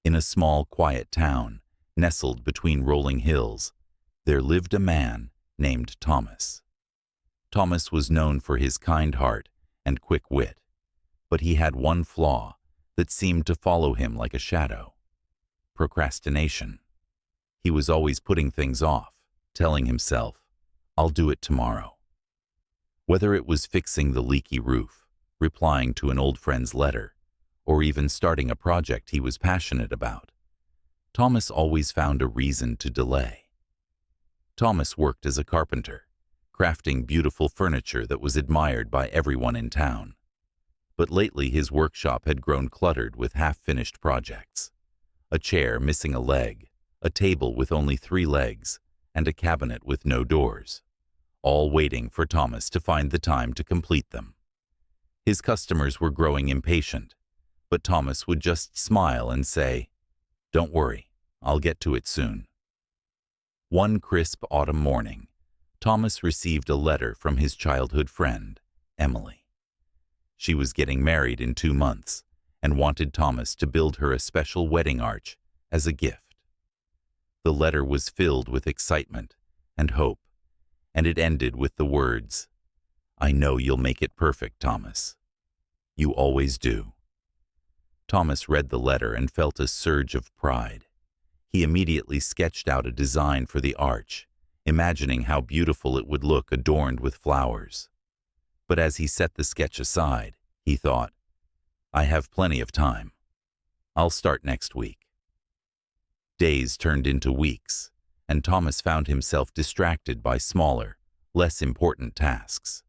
In a small, quiet town, nestled between rolling hills, there lived a man named Thomas. Thomas was known for his kind heart and quick wit, but he had one flaw that seemed to follow him like a shadow: procrastination. He was always putting things off, telling himself, "I'll do it tomorrow." Whether it was fixing the leaky roof, replying to an old friend's letter, or even starting a project he was passionate about, Thomas always found a reason to delay. Thomas worked as a carpenter, crafting beautiful furniture that was admired by everyone in town. But lately his workshop had grown cluttered with half-finished projects: a chair missing a leg, a table with only 3 legs, and a cabinet with no doors, all waiting for Thomas to find the time to complete them. His customers were growing impatient, but Thomas would just smile and say, "Don't worry, I'll get to it soon." One crisp autumn morning, Thomas received a letter from his childhood friend, Emily. She was getting married in 2 months and wanted Thomas to build her a special wedding arch as a gift. The letter was filled with excitement and hope, and it ended with the words, "I know you'll make it perfect, Thomas. You always do." Thomas read the letter and felt a surge of pride. He immediately sketched out a design for the arch, imagining how beautiful it would look adorned with flowers. But as he set the sketch aside, he thought, "I have plenty of time. I'll start next week." Days turned into weeks, and Thomas found himself distracted by smaller, less important tasks.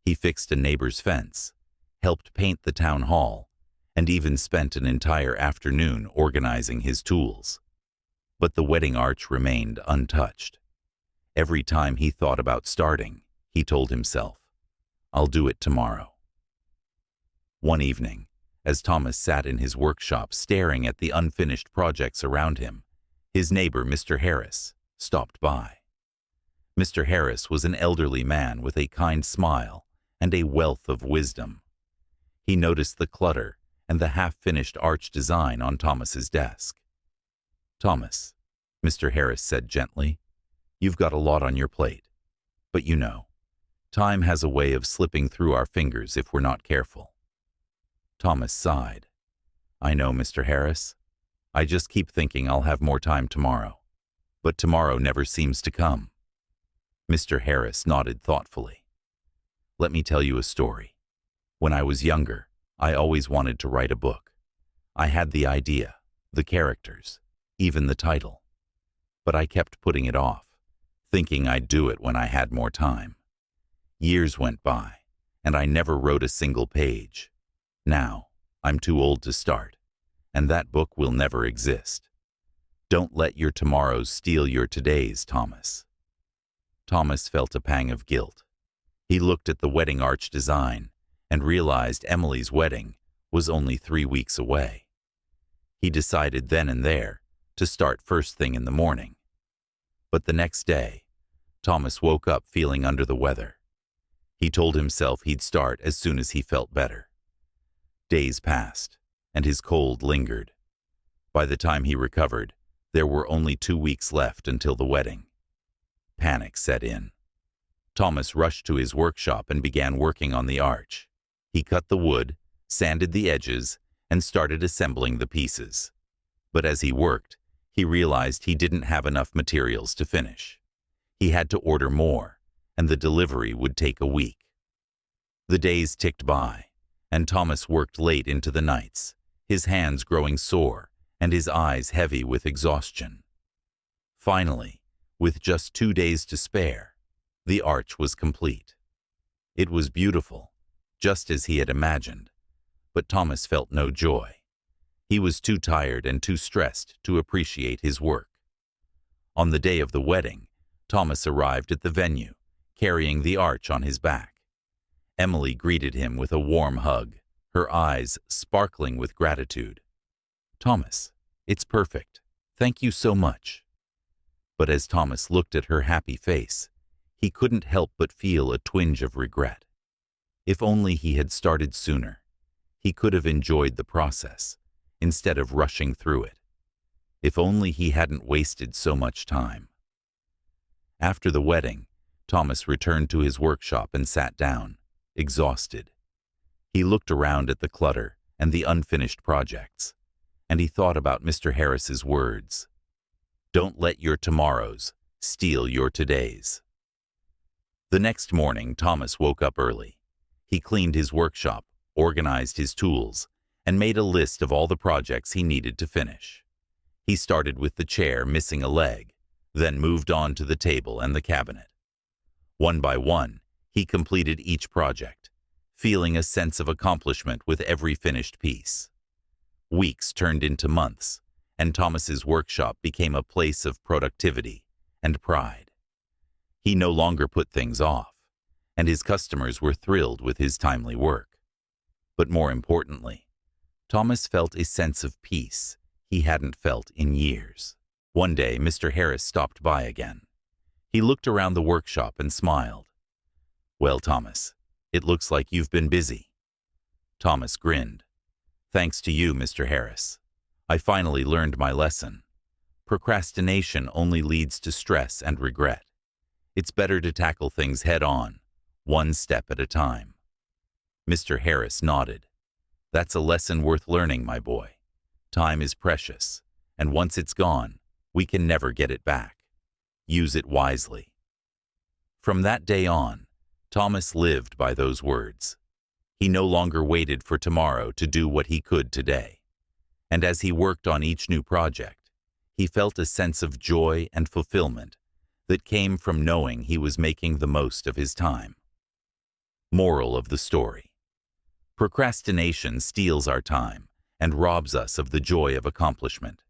He fixed a neighbor's fence, helped paint the town hall, and even spent an entire afternoon organizing his tools. But the wedding arch remained untouched. Every time he thought about starting, he told himself, "I'll do it tomorrow." One evening, as Thomas sat in his workshop staring at the unfinished projects around him, his neighbor, Mr. Harris, stopped by. Mr. Harris was an elderly man with a kind smile and a wealth of wisdom. He noticed the clutter and the half-finished arch design on Thomas's desk. "Thomas," Mr. Harris said gently, "you've got a lot on your plate. But you know, time has a way of slipping through our fingers if we're not careful." Thomas sighed. "I know, Mr. Harris. I just keep thinking I'll have more time tomorrow. But tomorrow never seems to come." Mr. Harris nodded thoughtfully. "Let me tell you a story. When I was younger, I always wanted to write a book. I had the idea, the characters, even the title. But I kept putting it off, thinking I'd do it when I had more time. Years went by, and I never wrote a single page. Now, I'm too old to start, and that book will never exist. Don't let your tomorrows steal your todays, Thomas." Thomas felt a pang of guilt. He looked at the wedding arch design and realized Emily's wedding was only 3 weeks away. He decided then and there to start first thing in the morning. But the next day, Thomas woke up feeling under the weather. He told himself he'd start as soon as he felt better. Days passed, and his cold lingered. By the time he recovered, there were only 2 weeks left until the wedding. Panic set in. Thomas rushed to his workshop and began working on the arch. He cut the wood, sanded the edges, and started assembling the pieces. But as he worked, he realized he didn't have enough materials to finish. He had to order more, and the delivery would take a week. The days ticked by, and Thomas worked late into the nights, his hands growing sore and his eyes heavy with exhaustion. Finally, with just 2 days to spare, the arch was complete. It was beautiful, just as he had imagined, but Thomas felt no joy. He was too tired and too stressed to appreciate his work. On the day of the wedding, Thomas arrived at the venue, carrying the arch on his back. Emily greeted him with a warm hug, her eyes sparkling with gratitude. "Thomas, it's perfect. Thank you so much." But as Thomas looked at her happy face, he couldn't help but feel a twinge of regret. If only he had started sooner, he could have enjoyed the process, instead of rushing through it. If only he hadn't wasted so much time. After the wedding, Thomas returned to his workshop and sat down, exhausted. He looked around at the clutter and the unfinished projects, and he thought about Mr. Harris's words. Don't let your tomorrows steal your todays. The next morning, Thomas woke up early. He cleaned his workshop, organized his tools, and made a list of all the projects he needed to finish. He started with the chair missing a leg, then moved on to the table and the cabinet. One by one, he completed each project, feeling a sense of accomplishment with every finished piece. Weeks turned into months, and Thomas's workshop became a place of productivity and pride. He no longer put things off, and his customers were thrilled with his timely work. But more importantly, Thomas felt a sense of peace he hadn't felt in years. One day, Mr. Harris stopped by again. He looked around the workshop and smiled. Well, Thomas, it looks like you've been busy. Thomas grinned. Thanks to you, Mr. Harris. I finally learned my lesson. Procrastination only leads to stress and regret. It's better to tackle things head-on, one step at a time. Mr. Harris nodded. That's a lesson worth learning, my boy. Time is precious, and once it's gone, we can never get it back. Use it wisely. From that day on, Thomas lived by those words. He no longer waited for tomorrow to do what he could today. And as he worked on each new project, he felt a sense of joy and fulfillment that came from knowing he was making the most of his time. Moral of the story: procrastination steals our time and robs us of the joy of accomplishment.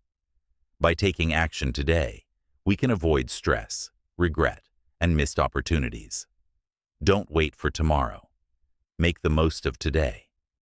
By taking action today, we can avoid stress, regret, and missed opportunities. Don't wait for tomorrow. Make the most of today.